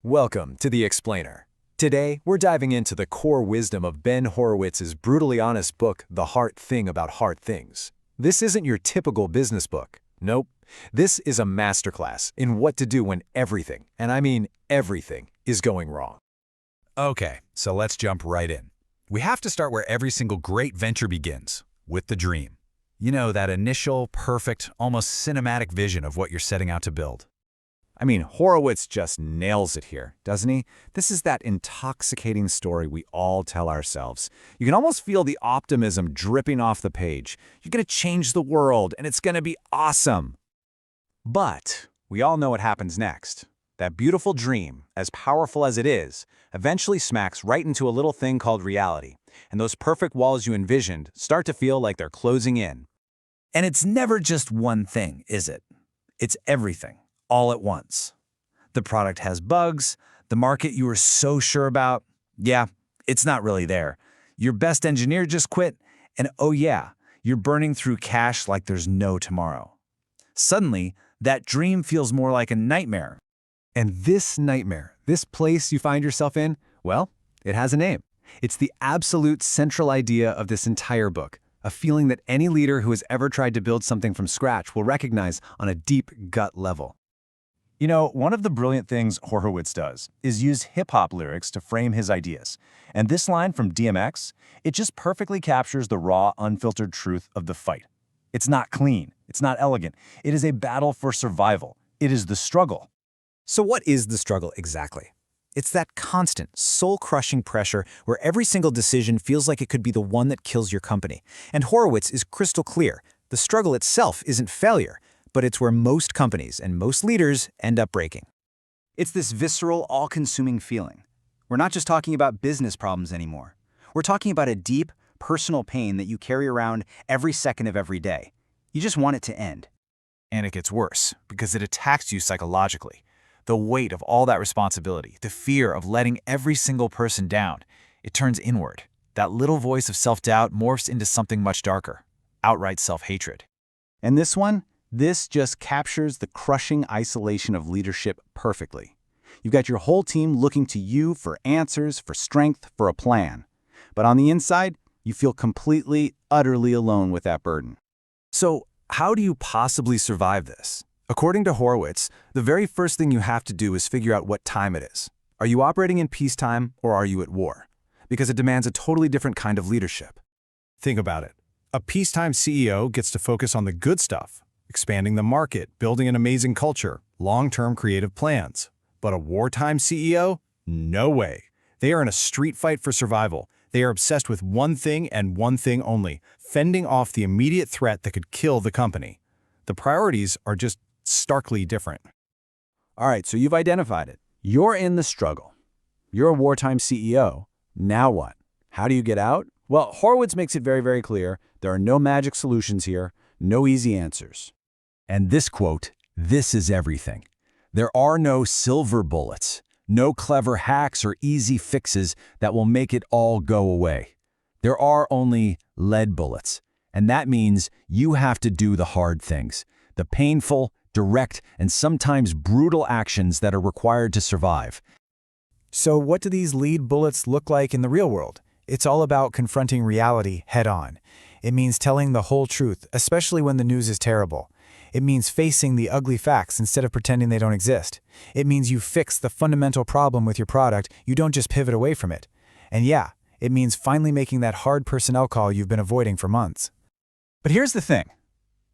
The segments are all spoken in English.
Welcome to The Explainer. Today, we're diving into the core wisdom of Ben Horowitz's brutally honest book, The Hard Thing About Hard Things. This isn't your typical business book. Nope. This is a masterclass in what to do when everything, and I mean everything, is going wrong. Okay, so let's jump right in. We have to start where every single great venture begins, with the dream. You know, that initial, perfect, almost cinematic vision of what you're setting out to build. I mean, Horowitz just nails it here, doesn't he? This is that intoxicating story we all tell ourselves. You can almost feel the optimism dripping off the page. You're going to change the world, and it's going to be awesome. But we all know what happens next. That beautiful dream, as powerful as it is, eventually smacks right into a little thing called reality, and those perfect walls you envisioned start to feel like they're closing in. And it's never just one thing, is it? It's everything, all at once. The product has bugs, the market you were so sure about, yeah, it's not really there. Your best engineer just quit, and oh yeah, you're burning through cash like there's no tomorrow. Suddenly, that dream feels more like a nightmare. And this nightmare, this place you find yourself in, well, it has a name. It's the absolute central idea of this entire book, a feeling that any leader who has ever tried to build something from scratch will recognize on a deep gut level. You know, one of the brilliant things Horowitz does is use hip-hop lyrics to frame his ideas. And this line from DMX, it just perfectly captures the raw, unfiltered truth of the fight. It's not clean. It's not elegant. It is a battle for survival. It is the struggle. So what is the struggle exactly? It's that constant, soul-crushing pressure where every single decision feels like it could be the one that kills your company. And Horowitz is crystal clear. The struggle itself isn't failure, but it's where most companies and most leaders end up breaking. It's this visceral, all-consuming feeling. We're not just talking about business problems anymore. We're talking about a deep, personal pain that you carry around every second of every day. You just want it to end. And it gets worse because it attacks you psychologically. The weight of all that responsibility, the fear of letting every single person down, it turns inward. That little voice of self-doubt morphs into something much darker, outright self-hatred. And this just captures the crushing isolation of leadership perfectly. You've got your whole team looking to you for answers, for strength, for a plan. But on the inside, you feel completely, utterly alone with that burden. So how do you possibly survive this? According to Horowitz, the very first thing you have to do is figure out what time it is. Are you operating in peacetime or are you at war? Because it demands a totally different kind of leadership. Think about it. A peacetime CEO gets to focus on the good stuff, expanding the market, building an amazing culture, long-term creative plans. But a wartime CEO? No way. They are in a street fight for survival. They are obsessed with one thing and one thing only, fending off the immediate threat that could kill the company. The priorities are just starkly different. All right, so you've identified it. You're in the struggle. You're a wartime CEO. Now what? How do you get out? Well, Horowitz makes it very, very clear. There are no magic solutions here, no easy answers. And this quote, this is everything. There are no silver bullets, no clever hacks or easy fixes that will make it all go away. There are only lead bullets, and that means you have to do the hard things, the painful, direct, and sometimes brutal actions that are required to survive. So what do these lead bullets look like in the real world? It's all about confronting reality head-on. It means telling the whole truth, especially when the news is terrible. It means facing the ugly facts instead of pretending they don't exist. It means you fix the fundamental problem with your product, you don't just pivot away from it. And yeah, it means finally making that hard personnel call you've been avoiding for months. But here's the thing.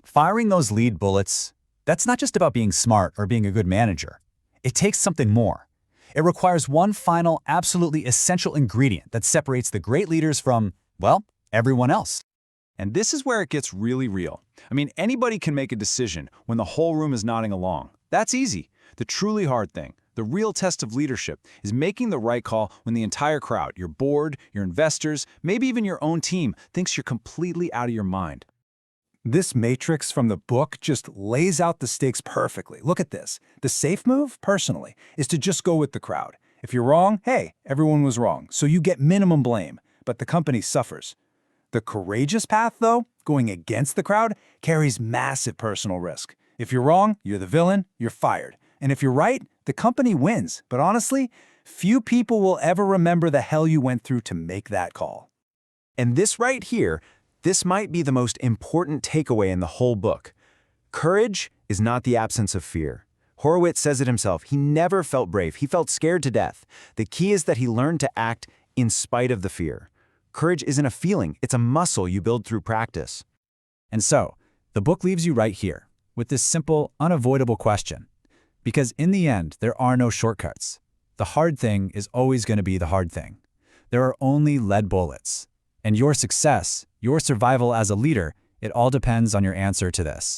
Firing those lead bullets, that's not just about being smart or being a good manager. It takes something more. It requires one final, absolutely essential ingredient that separates the great leaders from, well, everyone else. And this is where it gets really real. I mean, anybody can make a decision when the whole room is nodding along. That's easy. The truly hard thing, the real test of leadership, is making the right call when the entire crowd, your board, your investors, maybe even your own team, thinks you're completely out of your mind. This matrix from the book just lays out the stakes perfectly. Look at this. The safe move, personally, is to just go with the crowd. If you're wrong, hey, everyone was wrong, so you get minimum blame, but the company suffers. The courageous path, though, going against the crowd, carries massive personal risk. If you're wrong, you're the villain, you're fired. And if you're right, the company wins. But honestly, few people will ever remember the hell you went through to make that call. And this right here, this might be the most important takeaway in the whole book. Courage is not the absence of fear. Horowitz says it himself. He never felt brave. He felt scared to death. The key is that he learned to act in spite of the fear. Courage isn't a feeling. It's a muscle you build through practice. And so, the book leaves you right here with this simple, unavoidable question. Because in the end, there are no shortcuts. The hard thing is always going to be the hard thing. There are only lead bullets. And your success, your survival as a leader, it all depends on your answer to this.